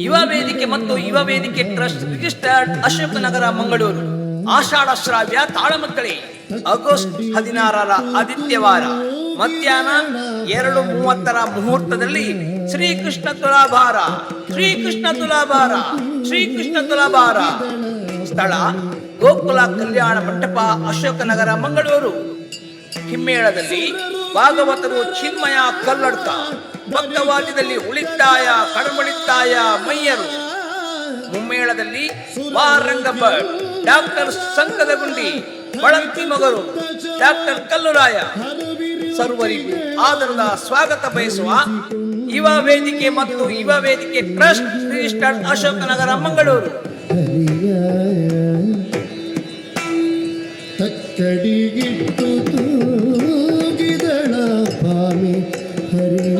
ಯುವ ವೇದಿಕೆ ಮತ್ತು ಯುವ ವೇದಿಕೆ ಟ್ರಸ್ಟ್ ರಿಜಿಸ್ಟರ್ಡ್ ಅಶೋಕನಗರ ಮಂಗಳೂರು. ಆಷಾಢ ಶ್ರಾವ್ಯ ತಾಳಮದ್ದಳೆ ಆಗಸ್ಟ್ 16ರ ಆದಿತ್ಯವಾರ ಮಧ್ಯಾಹ್ನ 2:30 ಮುಹೂರ್ತದಲ್ಲಿ ಶ್ರೀಕೃಷ್ಣ ತುಲಾಭಾರ. ಶ್ರೀಕೃಷ್ಣ ತುಲಾಭಾರ, ಶ್ರೀಕೃಷ್ಣ ತುಲಾಭಾರ. ಸ್ಥಳ ಗೋಕುಲ ಕಲ್ಯಾಣ ಮಂಟಪ, ಅಶೋಕನಗರ, ಮಂಗಳೂರು. ಹಿಮ್ಮೇಳದಲ್ಲಿ ಭಾಗವತರು ಚಿನ್ಮಯ ಕಲ್ಲಡ್ಕ, ಭಕ್ತವಾದ್ಯದಲ್ಲಿ ಉಳಿತಾಯ ಕಡಮಳಿತಾಯ ಮಯ್ಯರು. ಮುಮ್ಮೇಳದಲ್ಲಿ ವಾರಂಗ ಭಟ್, ಡಾಕ್ಟರ್ ಸಂಕದಗುಂಡಿ, ಬಳಂತಿ ಮಗರು, ಡಾಕ್ಟರ್ ಕಲ್ಲುರಾಯ. ಸರ್ವರಿಗೂ ಆದರದ ಸ್ವಾಗತ ಬಯಸುವ ಯುವ ವೇದಿಕೆ ಮತ್ತು ಯುವ ವೇದಿಕೆ ಟ್ರಸ್ಟ್ ರಿಜಿಸ್ಟರ್ಡ್ ಅಶೋಕನಗರ ಮಂಗಳೂರು. ತಕ್ಕಡಿಗಿಟ್ಟು ತೂಗಿದಳ ಭಾಮಿ ಹರಿ